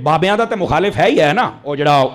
ਬਾਬਿਆਂ ਦਾ ਤੇ ਮੁਖਾਲਿਫ ਹੈ ਹੀ ਹੈ ਨਾ, ਉਹ ਜਿਹੜਾ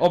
ਉਹ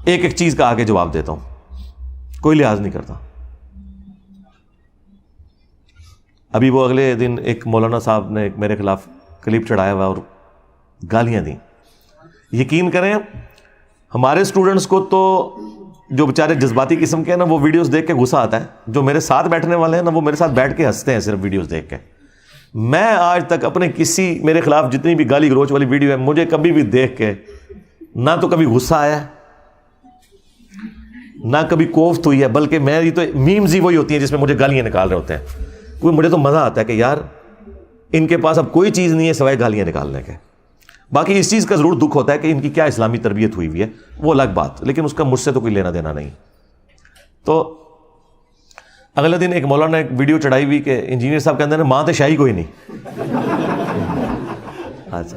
ایک ایک چیز کا آگے جواب دیتا ہوں, کوئی لحاظ نہیں کرتا. ابھی وہ اگلے دن ایک مولانا صاحب نے میرے خلاف کلپ چڑھایا ہوا اور گالیاں دیں. یقین کریں ہمارے اسٹوڈنٹس کو تو جو بیچارے جذباتی قسم کے ہیں نا, وہ ویڈیوز دیکھ کے غصہ آتا ہے. جو میرے ساتھ بیٹھنے والے ہیں نا, وہ میرے ساتھ بیٹھ کے ہنستے ہیں صرف ویڈیوز دیکھ کے. میں آج تک اپنے کسی میرے خلاف جتنی بھی گالی گلوچ والی ویڈیو ہے, مجھے کبھی بھی دیکھ کے نہ تو کبھی غصہ آیا نہ کبھی کوفت ہوئی ہے, بلکہ میری تو میمز ہی وہی ہوتی ہیں جس میں مجھے گالیاں نکال رہے ہوتے ہیں. مجھے تو مزہ آتا ہے کہ یار ان کے پاس اب کوئی چیز نہیں ہے سوائے گالیاں نکالنے کے. باقی اس چیز کا ضرور دکھ ہوتا ہے کہ ان کی کیا اسلامی تربیت ہوئی ہوئی ہے, وہ الگ بات, لیکن اس کا مجھ سے تو کوئی لینا دینا نہیں. تو اگلے دن ایک مولانا نے ایک ویڈیو چڑھائی ہوئی کہ انجینئر صاحب کہتے ہیں ماں تے شاہی کوئی نہیں. اچھا,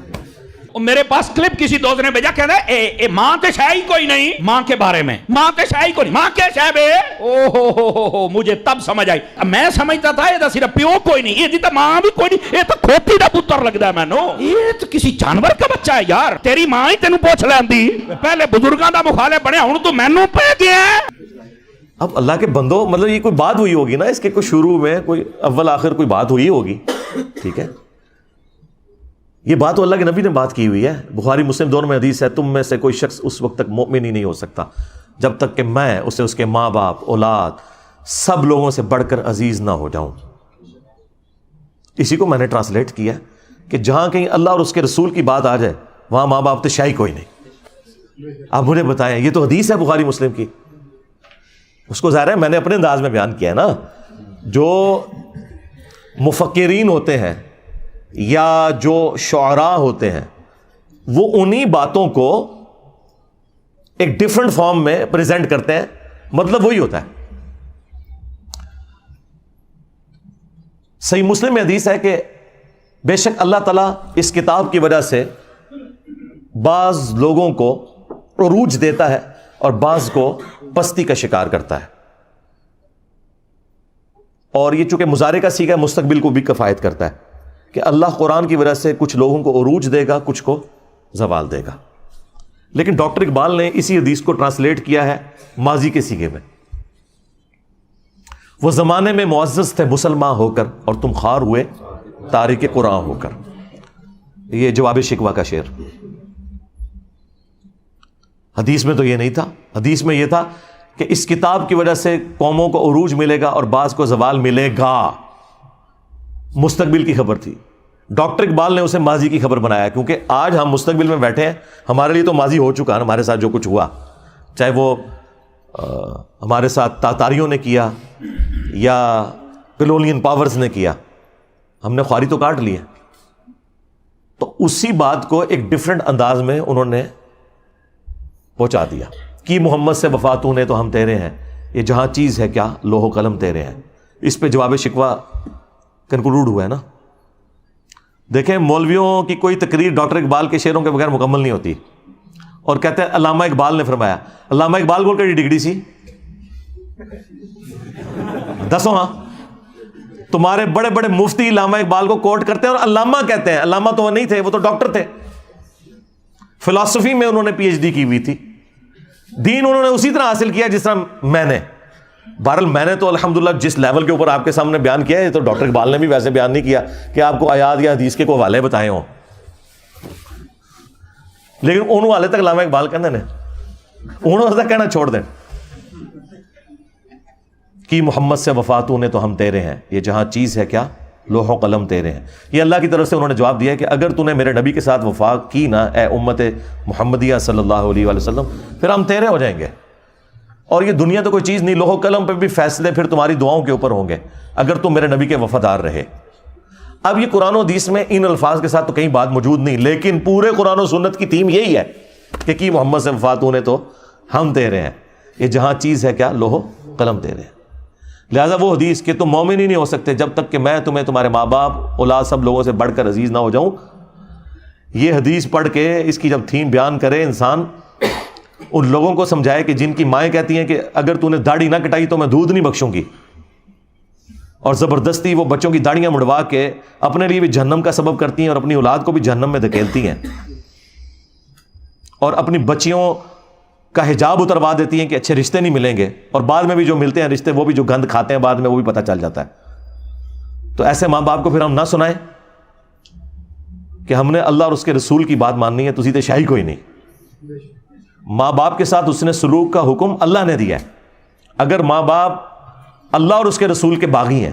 میرے پاس کلپ کسی دوست نے بھیجا, کہتا ہے اے ماں تے شاہی کوئی نہیں, ماں کے بارے میں ماں تے شاہی کوئی نہیں, ماں کیا شاہ بے. او ہو مجھے تب سمجھ آئی. میں سمجھتا تھا یہ صرف پیو کوئی نہیں, یہ جیتا ماں بھی کوئی نہیں, یہ تو کھوتی دا پتر لگتا ہے مینوں, یہ تو کسی جانور کا بچہ ہے یار. تیری ماں ہی تینوں پوچھ لیندی, پہلے بزرگاں دا مخالف بنیا, ہن تو مینوں پہ گیا. اب اللہ کے بندو, مطلب یہ کوئی بات ہوئی ہوگی نا, اس کے کوئی شروع میں کوئی اول آخر کوئی بات ہوئی ہوگی, ٹھیک ہے. یہ بات تو اللہ کے نبی نے بات کی ہوئی ہے, بخاری مسلم دونوں میں حدیث ہے, تم میں سے کوئی شخص اس وقت تک مومن ہی نہیں ہو سکتا جب تک کہ میں اسے اس کے ماں باپ اولاد سب لوگوں سے بڑھ کر عزیز نہ ہو جاؤں. اسی کو میں نے ٹرانسلیٹ کیا کہ جہاں کہیں اللہ اور اس کے رسول کی بات آ جائے وہاں ماں باپ تو شاہی کوئی نہیں. آپ مجھے بتائیں, یہ تو حدیث ہے بخاری مسلم کی. اس کو ظاہر ہے میں نے اپنے انداز میں بیان کیا ہے نا. جو مفکرین ہوتے ہیں یا جو شعراء ہوتے ہیں وہ انہی باتوں کو ایک ڈفرنٹ فارم میں پریزنٹ کرتے ہیں, مطلب وہی ہوتا ہے. صحیح مسلم میں حدیث ہے کہ بے شک اللہ تعالیٰ اس کتاب کی وجہ سے بعض لوگوں کو عروج دیتا ہے اور بعض کو پستی کا شکار کرتا ہے. اور یہ چونکہ مضارع کا صیغہ مستقبل کو بھی کفایت کرتا ہے کہ اللہ قرآن کی وجہ سے کچھ لوگوں کو عروج دے گا, کچھ کو زوال دے گا. لیکن ڈاکٹر اقبال نے اسی حدیث کو ٹرانسلیٹ کیا ہے ماضی کے صیغے میں. وہ زمانے میں معزز تھے مسلمان ہو کر اور تم خوار ہوئے تارک قرآن ہو کر. یہ جواب شکوہ کا شعر. حدیث میں تو یہ نہیں تھا, حدیث میں یہ تھا کہ اس کتاب کی وجہ سے قوموں کو عروج ملے گا اور بعض کو زوال ملے گا. مستقبل کی خبر تھی. ڈاکٹر اقبال نے اسے ماضی کی خبر بنایا کیونکہ آج ہم مستقبل میں بیٹھے ہیں, ہمارے لیے تو ماضی ہو چکا ہے, ہمارے ساتھ جو کچھ ہوا, چاہے وہ ہمارے ساتھ تاتاریوں نے کیا یا کلونین پاورز نے کیا, ہم نے خواری تو کاٹ لی ہے. تو اسی بات کو ایک ڈفرنٹ انداز میں انہوں نے پہنچا دیا کہ محمد سے وفا تو نے تو ہم تیرے ہیں, یہ جہاں چیز ہے کیا لوح و قلم تیرے ہیں. اس پہ جواب شکوہ کنکلوڈ ہوا ہے نا. دیکھیں مولویوں کی کوئی تقریر ڈاکٹر اقبال کے شعروں کے بغیر مکمل نہیں ہوتی. اور کہتے ہیں علامہ اقبال نے فرمایا, علامہ اقبال کو کیڑی ڈگری سی دسو. ہاں تمہارے بڑے بڑے مفتی علامہ اقبال کو کوٹ کرتے ہیں اور علامہ کہتے ہیں. علامہ تو وہ نہیں تھے, وہ تو ڈاکٹر تھے. فلسفی میں انہوں نے پی ایچ ڈی کی ہوئی تھی. دین انہوں نے اسی طرح حاصل کیا جس طرح میں نے. بہرحال میں نے تو الحمدللہ جس لیول کے اوپر آپ کے سامنے بیان کیا ہے, تو ڈاکٹر اقبال نے بھی ویسے بیان نہیں کیا کہ آپ کو آیات یا حدیث کے کوئی حوالے بتائے ہوں, لیکن ان حوالے تک علامہ اقبال کہنے نے انہوں تک کہنا چھوڑ دیں کہ محمد سے وفا تو نے تو ہم تیرے ہیں, یہ جہاں چیز ہے کیا لوح و قلم تیرے ہیں. یہ اللہ کی طرف سے انہوں نے جواب دیا کہ اگر تو نے میرے نبی کے ساتھ وفا کی نا اے امت محمدیہ صلی اللہ علیہ وآلہ وسلم, پھر ہم تیرے ہو جائیں گے. اور یہ دنیا تو کوئی چیز نہیں, لوح و قلم پہ بھی فیصلے پھر تمہاری دعاؤں کے اوپر ہوں گے اگر تم میرے نبی کے وفادار رہے. اب یہ قرآن و حدیث میں ان الفاظ کے ساتھ تو کہیں بات موجود نہیں, لیکن پورے قرآن و سنت کی تھیم یہی ہے کہ کی محمد سے وفا تو نے تو ہم تیرے ہیں, یہ جہاں چیز ہے کیا لوح و قلم تیرے ہیں. لہٰذا وہ حدیث کہ تم مومن ہی نہیں ہو سکتے جب تک کہ میں تمہیں تمہارے ماں باپ اولاد سب لوگوں سے بڑھ کر عزیز نہ ہو جاؤں, یہ حدیث پڑھ کے اس کی جب تھیم بیان کرے انسان, ان لوگوں کو سمجھائے کہ جن کی مائیں کہتی ہیں کہ اگر تو نے داڑھی نہ کٹائی تو میں دودھ نہیں بخشوں گی, اور زبردستی وہ بچوں کی داڑیاں مڑوا کے اپنے لیے بھی جہنم کا سبب کرتی ہیں اور اپنی اولاد کو بھی جہنم میں دھکیلتی ہیں, اور اپنی بچیوں کا حجاب اتروا دیتی ہیں کہ اچھے رشتے نہیں ملیں گے, اور بعد میں بھی جو ملتے ہیں رشتے وہ بھی جو گند کھاتے ہیں بعد میں وہ بھی پتہ چل جاتا ہے. تو ایسے ماں باپ کو پھر ہم نہ سنائیں کہ ہم نے اللہ اور اس کے رسول کی بات ماننی ہے, تو سیدھے شاہی کوئی نہیں. ماں باپ کے ساتھ حسن سلوک کا حکم اللہ نے دیا ہے. اگر ماں باپ اللہ اور اس کے رسول کے باغی ہیں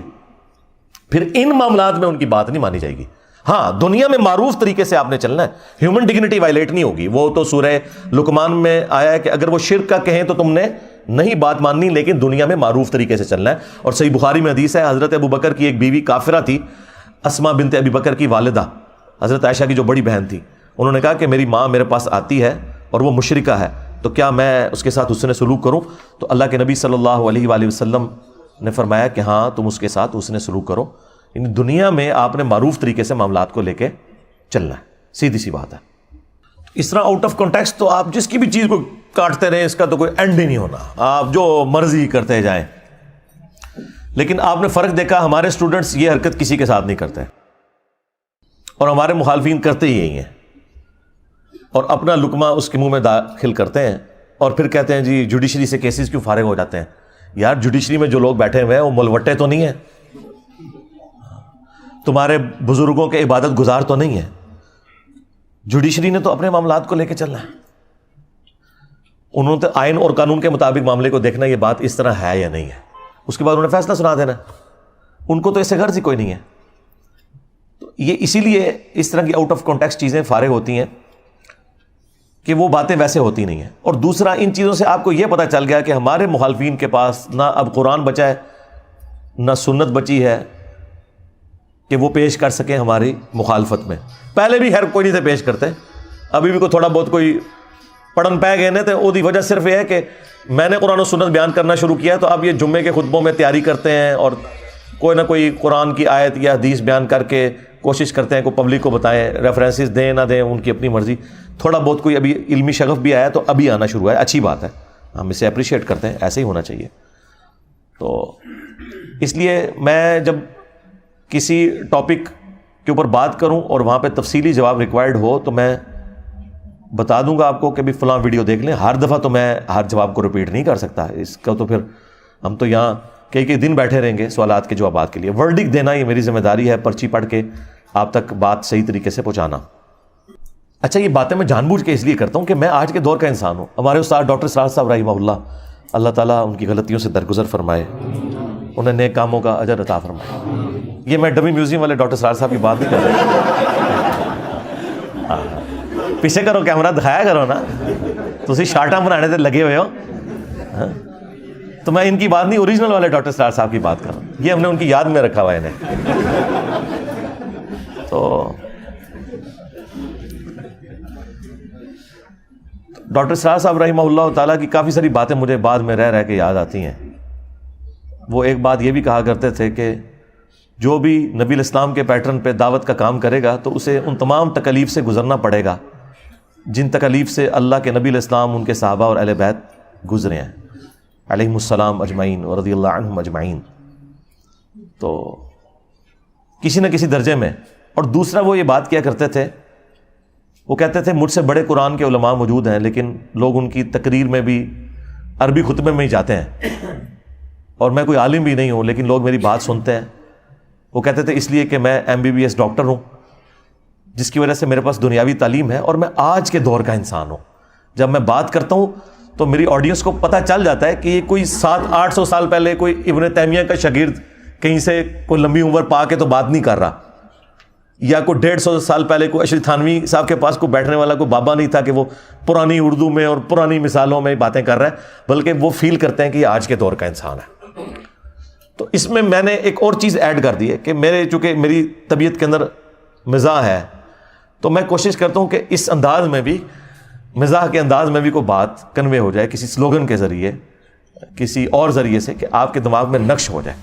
پھر ان معاملات میں ان کی بات نہیں مانی جائے گی. ہاں, دنیا میں معروف طریقے سے آپ نے چلنا ہے, ہیومن ڈگنیٹی وائلیٹ نہیں ہوگی. وہ تو سورہ لقمان میں آیا ہے کہ اگر وہ شرک کا کہیں تو تم نے نہیں بات ماننی, لیکن دنیا میں معروف طریقے سے چلنا ہے. اور صحیح بخاری میں حدیث ہے, حضرت ابو بکر کی ایک بیوی کافرہ تھی, اسما بنت ابی بکر کی والدہ, حضرت عائشہ کی جو بڑی بہن تھی. انہوں نے کہا کہ میری ماں میرے پاس آتی ہے اور وہ مشرکہ ہے, تو کیا میں اس کے ساتھ حسن سلوک کروں؟ تو اللہ کے نبی صلی اللہ علیہ وآلہ وسلم نے فرمایا کہ ہاں تم اس کے ساتھ حسن سلوک کرو. یعنی دنیا میں آپ نے معروف طریقے سے معاملات کو لے کے چلنا ہے, سیدھی سی بات ہے. اس طرح آؤٹ آف کانٹیکسٹ تو آپ جس کی بھی چیز کو کاٹتے رہیں, اس کا تو کوئی اینڈ ہی نہیں ہونا, آپ جو مرضی کرتے جائیں. لیکن آپ نے فرق دیکھا, ہمارے اسٹوڈنٹس یہ حرکت کسی کے ساتھ نہیں کرتے, اور ہمارے مخالفین کرتے ہی یہی ہیں, اور اپنا لقمہ اس کے منہ میں داخل کرتے ہیں, اور پھر کہتے ہیں جی جوڈیشری سے کیسز کیوں فارغ ہو جاتے ہیں. یار جوڈیشری میں جو لوگ بیٹھے ہوئے ہیں وہ ملوٹے تو نہیں ہیں, تمہارے بزرگوں کے عبادت گزار تو نہیں ہیں. جوڈیشری نے تو اپنے معاملات کو لے کے چلنا ہے, انہوں نے آئین اور قانون کے مطابق معاملے کو دیکھنا یہ بات اس طرح ہے یا نہیں ہے, اس کے بعد انہوں نے فیصلہ سنا دینا. ان کو تو اس سے غرض ہی کوئی نہیں ہے. تو یہ اسی لیے اس طرح کی آؤٹ آف کانٹیکسٹ چیزیں فارغ ہوتی ہیں کہ وہ باتیں ویسے ہوتی نہیں ہیں. اور دوسرا, ان چیزوں سے آپ کو یہ پتہ چل گیا کہ ہمارے مخالفین کے پاس نہ اب قرآن بچا ہے نہ سنت بچی ہے کہ وہ پیش کر سکیں ہماری مخالفت میں. پہلے بھی خیر کوئی نہیں تھے پیش کرتے, ابھی بھی کوئی تھوڑا بہت کوئی پڑھن پہ گئے نا, تو وہ دی وجہ صرف یہ ہے کہ میں نے قرآن و سنت بیان کرنا شروع کیا, تو اب یہ جمعے کے خطبوں میں تیاری کرتے ہیں اور کوئی نہ کوئی قرآن کی آیت یا حدیث بیان کر کے کوشش کرتے ہیں کہ پبلک کو بتائیں, ریفرنسز دیں نہ دیں ان کی اپنی مرضی. تھوڑا بہت کوئی ابھی علمی شغف بھی آیا تو ابھی آنا شروع ہے, اچھی بات ہے, ہم اسے اپریشیٹ کرتے ہیں, ایسے ہی ہونا چاہیے. تو اس لیے میں جب کسی ٹاپک کے اوپر بات کروں اور وہاں پہ تفصیلی جواب ریکوائرڈ ہو تو میں بتا دوں گا آپ کو کہ بھی فلاں ویڈیو دیکھ لیں. ہر دفعہ تو میں ہر جواب کو ریپیٹ نہیں کر سکتا, اس کا تو پھر ہم تو یہاں کئی دن بیٹھے رہیں گے سوالات کے جوابات کے لیے. ورڈک دینا یہ میری ذمہ داری ہے, پرچی پڑھ کے آپ تک بات صحیح طریقے سے پہنچانا. اچھا, یہ باتیں میں جان بوجھ کے اس لیے کرتا ہوں کہ میں آج کے دور کا انسان ہوں. ہمارے استاد ڈاکٹر سراج صاحب رحمہ اللہ تعالیٰ ان کی غلطیوں سے درگزر فرمائے, انہیں نیک کاموں کا اجر عطا فرمائے. یہ میں ڈمی میوزیم والے ڈاکٹر سراج صاحب کی بات نہیں کر رہا, پیچھے کرو کیمرہ دکھایا کرو نا, تسی شارٹاں بنانے سے لگے ہوئے ہو. تو میں ان کی بات نہیں, اوریجنل والے ڈاکٹر سراج صاحب کی بات کر رہا ہوں, یہ ہم نے ان کی یاد میں رکھا ہوا ہے انہیں. تو ڈاکٹر سراج صاحب رحمہ اللہ تعالیٰ کی کافی ساری باتیں مجھے بعد میں رہ کے یاد آتی ہیں. وہ ایک بات یہ بھی کہا کرتے تھے کہ جو بھی نبی الاسلام کے پیٹرن پہ دعوت کا کام کرے گا تو اسے ان تمام تکالیف سے گزرنا پڑے گا جن تکالیف سے اللہ کے نبی الاسلام, ان کے صحابہ اور اہل بیت گزرے ہیں علیہم السلام اجمعین و رضی اللہ عنہم اجمعین. تو کسی نہ کسی درجے میں. اور دوسرا وہ یہ بات کیا کرتے تھے, وہ کہتے تھے مجھ سے بڑے قرآن کے علماء موجود ہیں لیکن لوگ ان کی تقریر میں بھی عربی خطبے میں ہی جاتے ہیں, اور میں کوئی عالم بھی نہیں ہوں لیکن لوگ میری بات سنتے ہیں. وہ کہتے تھے اس لیے کہ میں MBBS ڈاکٹر ہوں, جس کی وجہ سے میرے پاس دنیاوی تعلیم ہے, اور میں آج کے دور کا انسان ہوں. جب میں بات کرتا ہوں تو میری آڈینس کو پتہ چل جاتا ہے کہ یہ کوئی 700-800 سال پہلے کوئی ابن تیمیہ کا شاگرد کہیں سے کوئی لمبی عمر پا کے تو بات نہیں کر رہا, یا کوئی 150 سال پہلے کوئی اشرف تھانوی صاحب کے پاس کوئی بیٹھنے والا کوئی بابا نہیں تھا کہ وہ پرانی اردو میں اور پرانی مثالوں میں باتیں کر رہا ہے, بلکہ وہ فیل کرتے ہیں کہ یہ آج کے دور کا انسان ہے. تو اس میں میں نے ایک اور چیز ایڈ کر دی ہے کہ چونکہ میری طبیعت کے اندر مزاح ہے, تو میں کوشش کرتا ہوں کہ اس انداز میں بھی, مزاح کے انداز میں بھی کوئی بات کنوے ہو جائے کسی سلوگن کے ذریعے, کسی اور ذریعے سے, کہ آپ کے دماغ میں نقش ہو جائے.